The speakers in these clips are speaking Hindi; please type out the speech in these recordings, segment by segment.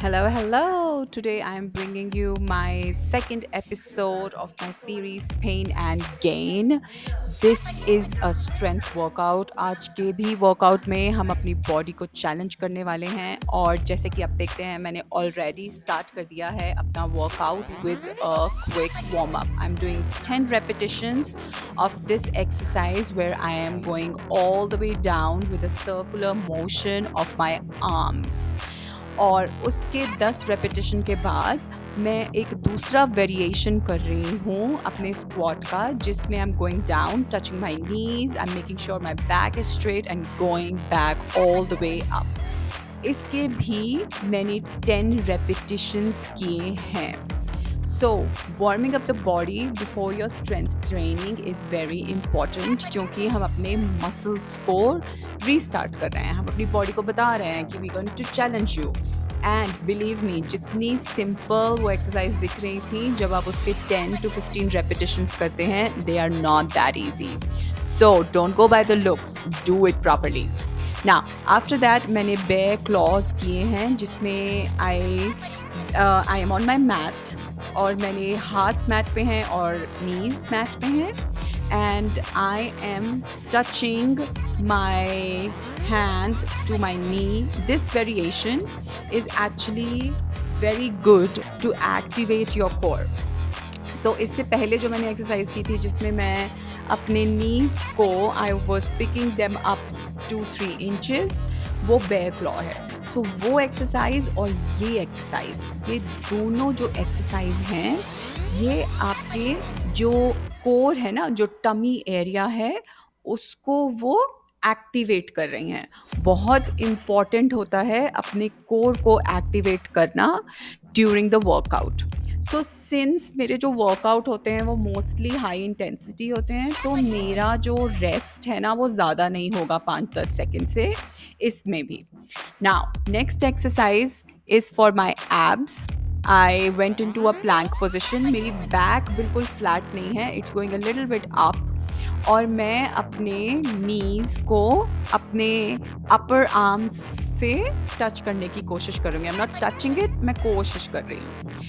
Hello, hello. Today I am bringing you my second episode of my series Pain and Gain. This is a strength workout. आज के भी वर्कआउट में हम अपनी बॉडी को चैलेंज करने वाले हैं और जैसे कि आप देखते हैं मैंने ऑलरेडी स्टार्ट कर दिया है अपना workout with a quick warm up. I am doing 10 repetitions of this exercise where I am going all the way down with a circular motion of my arms. और उसके 10 रेपिटेशन के बाद मैं एक दूसरा वेरिएशन कर रही हूँ अपने स्क्वाट का जिसमें आई am going down touching my knees I am making sure my back is straight and going back all the way up. इसके भी मैंने 10 रेपिटेशंस किए हैं. So, warming up the body before your strength training is very important क्योंकि हम अपने muscles को restart कर रहे हैं. हम अपनी body को बता रहे हैं कि we're going to challenge you. And believe me, जितनी simple वो exercise दिख रही थी जब आप उसके 10 to 15 repetitions करते हैं, they are not that easy. So, don't go by the looks. Do it properly. Now, after that मैंने bear claws किए हैं जिसमें I am on my mat और मैंने हाथ मैट पे हैं और नीज मैट पे हैं and I am touching my hand to my knee. This variation is actually very good to activate your core. So इससे पहले जो मैंने एक्सरसाइज की थी जिसमें मैं अपने नीज को I was picking them up 2-3 inches वो बेयर क्लॉ है. सो वो एक्सरसाइज और ये एक्सरसाइज ये दोनों जो एक्सरसाइज हैं ये आपके जो कोर है ना जो टमी एरिया है उसको वो एक्टिवेट कर रही हैं. बहुत इम्पॉर्टेंट होता है अपने कोर को एक्टिवेट करना during the workout. So since मेरे जो वर्कआउट होते हैं वो मोस्टली हाई इंटेंसिटी होते हैं तो मेरा जो रेस्ट है ना वो ज़्यादा नहीं होगा 5-10 सेकेंड से इसमें भी. Now next exercise is for my abs. I went into a plank position. मेरी बैक बिल्कुल फ्लैट नहीं है, it's going a little bit up और मैं अपने नीज को अपने अपर आर्म्स से टच करने की कोशिश करूँगी. I am not touching it, मैं कोशिश कर रही हूँ.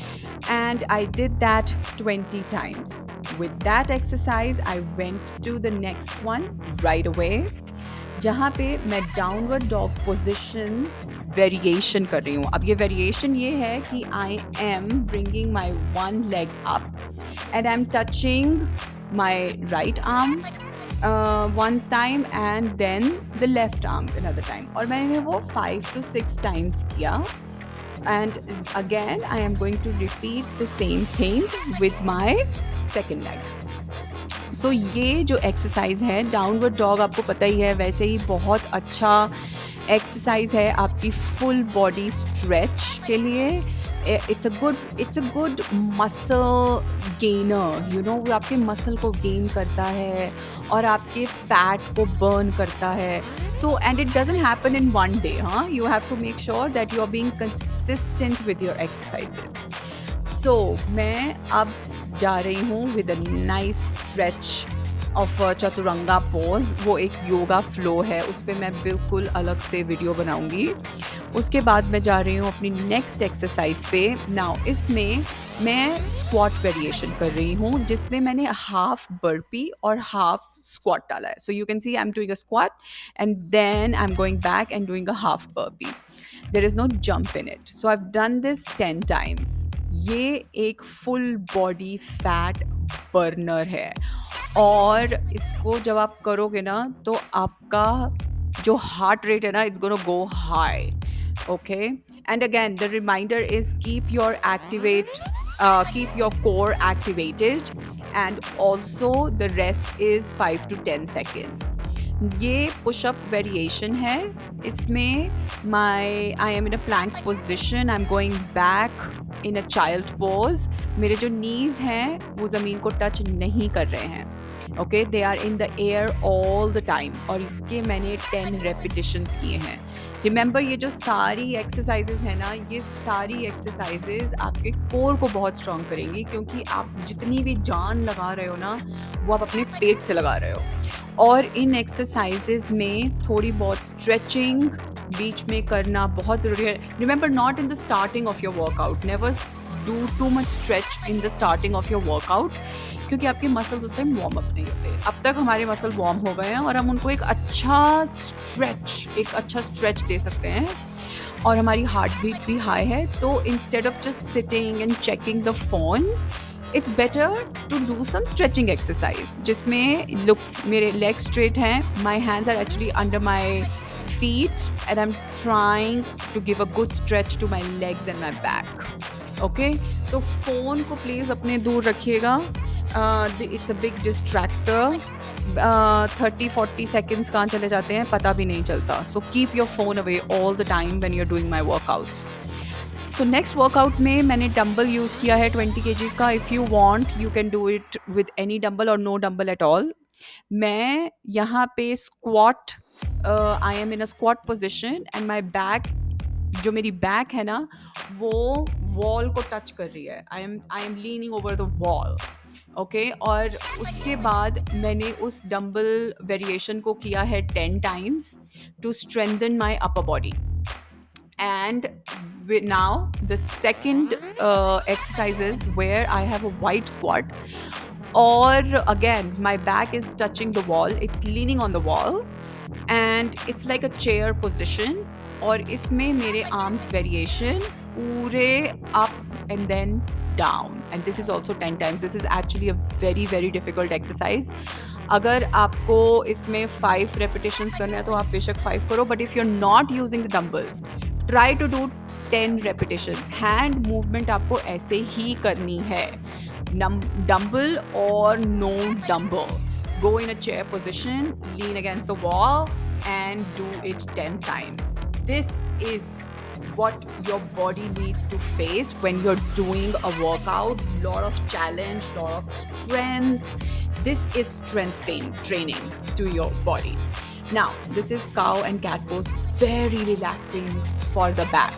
And I did that 20 times. With that exercise, I went to the next one right away. जहाँ पे मैं डाउनवर्ड डॉग पोजिशन वेरिएशन कर रही हूँ. अब ये वेरिएशन ये है कि I am bringing my one leg up and I am touching my right arm one time and then the left arm another time. और मैंने वो 5 to 6 times किया. And again I am going to repeat the same thing with my second leg. So ये जो एक्सरसाइज है डाउनवर्ड डॉग आपको पता ही है वैसे ही बहुत अच्छा एक्सरसाइज है आपकी फुल बॉडी स्ट्रेच के लिए. It's a good muscle gainer. You know वो आपके मसल को गेन करता है और आपके फैट को बर्न करता है. So and it doesn't happen in one day. हाँ, you have to make sure that you are being consistent with your exercises. So मैं अब जा रही हूँ with a nice stretch of chaturanga pose. वो एक योगा फ्लो है, उस पर मैं बिल्कुल अलग से वीडियो बनाऊंगी. उसके बाद मैं जा रही हूँ अपनी नेक्स्ट एक्सरसाइज पे. नाउ इसमें मैं स्क्वाट वेरिएशन कर रही हूँ जिसमें मैंने हाफ बर्पी और हाफ स्क्वाट डाला है. So you can see I am doing a squat and then I am going back and doing a half burpee. There is no jump in it. So I have done this 10 times. ये एक फुल बॉडी फैट बर्नर है और इसको जब आप करोगे ना तो आपका जो हार्ट रेट है ना it's gonna go high. Okay, and again the reminder is keep your core activated and also the rest is 5 to 10 seconds. ये पुशअप वेरिएशन है. इसमें I am in a plank position. I am going back in a child pose. मेरे जो नीज हैं वो ज़मीन को टच नहीं कर रहे हैं. Okay, they are in the air all the time और इसके मैंने 10 रेपिटेशंस किए हैं. रिमेंबर ये जो सारी एक्सरसाइजेज है ना ये सारी एक्सरसाइजेज आपके कोर को बहुत स्ट्रॉन्ग करेंगी क्योंकि आप जितनी भी जान लगा रहे हो ना वो आप अपने पेट से लगा रहे हो. और इन एक्सरसाइजेज में थोड़ी बहुत स्ट्रेचिंग बीच में करना बहुत ज़रूरी है. Remember, not in the starting of your workout. Never do too much stretch in the starting of your workout, क्योंकि आपके मसल्स उस टाइम वार्म अप नहीं होते. अब तक हमारे मसल वार्म हो गए हैं और हम उनको एक अच्छा स्ट्रेच दे सकते हैं. और हमारी हार्ट बीट भी हाई है, तो instead of just sitting and checking the phone, it's better to do some stretching exercise, जिसमें लुक मेरे लेग स्ट्रेट हैं, my hands are actually under my feet and I'm trying to give a good stretch to my legs and my back. Okay, तो फ़ोन को प्लीज़ अपने दूर रखिएगा. It's a big distractor. 30-40 seconds कहाँ चले जाते हैं पता भी नहीं चलता. So keep your phone away all the time when you're doing my workouts. So next workout में मैंने डंबल यूज़ किया है 20 kgs का. If you want you can do it with any dumbbell or no dumbbell at all. मैं यहाँ पे squat, I am in a squat position and my back, जो मेरी बैक है ना वो वॉल को टच कर रही है. I am leaning over the wall. Okay, और उसके बाद मैंने उस डंबल वेरिएशन को किया है 10 times to strengthen my upper body. And now the second exercise is where I have a wide squat, or again my back is touching the wall, it's leaning on the wall and it's like a chair position. और इसमें मेरे arms variation पूरे up and then down, and this is also 10 times. This is actually a very very difficult exercise. अगर आपको इसमें 5 repetitions करने हैं तो आप बेशक 5 करो, but if you're not using the dumbbell, try to do 10 repetitions. Hand movement आपको ऐसे ही करनी है, dumbbell or no dumbbell. Go in a chair position, lean against the wall and do it 10 times. This is what your body needs to face when you're doing a workout. Lot of challenge, lot of strength. This is strength training to your body. Now, this is cow and cat pose. Very relaxing for the back.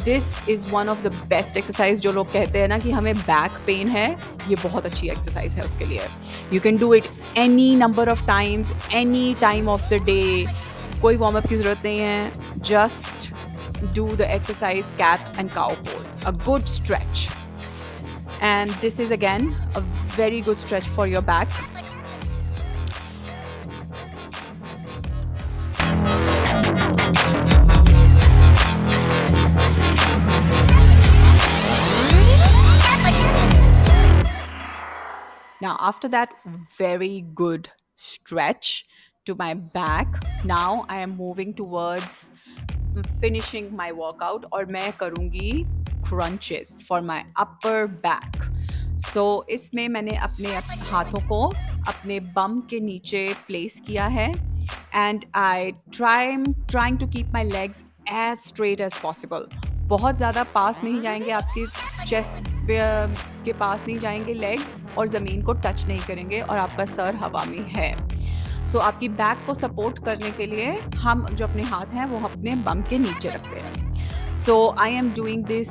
This is one of the best exercise. जो लोग कहते हैं ना कि हमें बैक पेन है, ये बहुत अच्छी एक्सरसाइज है उसके लिए. You can do it any number of times, any time of the day. कोई वार्म अप की ज़रूरत नहीं है. Just do the exercise cat and cow pose. A good stretch. And this is again a very good stretch for your back. Now, after that very good stretch to my back, now I am moving towards finishing my workout और मैं करूँगी crunches for my upper back. So इसमें मैंने अपने हाथों को अपने बम के नीचे place किया है and I trying to keep my legs as straight as possible. बहुत ज़्यादा पास नहीं जाएंगे, आपकी चेस्ट के पास नहीं जाएंगे लेग्स, और ज़मीन को टच नहीं करेंगे और आपका सर हवा में है. सो आपकी बैक को सपोर्ट करने के लिए हम जो अपने हाथ हैं वो अपने बम के नीचे रखते हैं. So I am doing this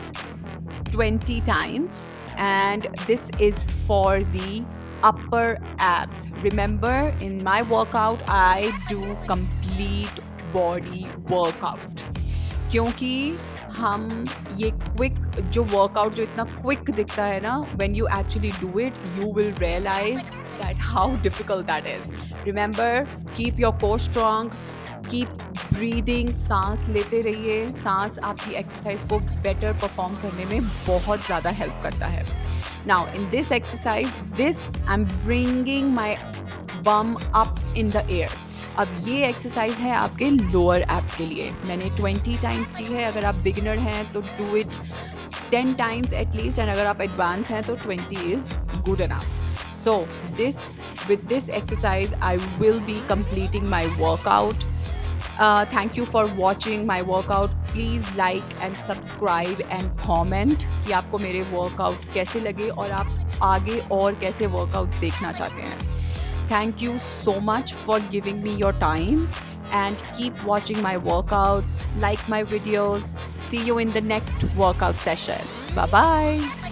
20 times and this is for the upper abs. Remember, in my workout I do complete body workout, क्योंकि हम ये क्विक जो वर्कआउट जो इतना क्विक दिखता है ना, when you actually do it you will realize that how difficult that is. Remember, keep your core strong, keep breathing. सांस लेते रहिए. सांस आपकी एक्सरसाइज को बेटर परफॉर्म करने में बहुत ज़्यादा हेल्प करता है. Now in this exercise, I'm bringing my bum up in the air. अब ये एक्सरसाइज है आपके लोअर एब्स के लिए. मैंने 20 times की है. अगर आप बिगिनर हैं तो do it 10 times at least, and अगर आप एडवांस हैं तो 20 is good enough. So with this exercise I will be completing my workout. Thank you for watching my workout. Please like and subscribe and comment कि आपको मेरे workout कैसे लगे और आप आगे और कैसे workouts देखना चाहते हैं. Thank you so much for giving me your time and keep watching my workouts. Like my videos. See you in the next workout session. Bye bye.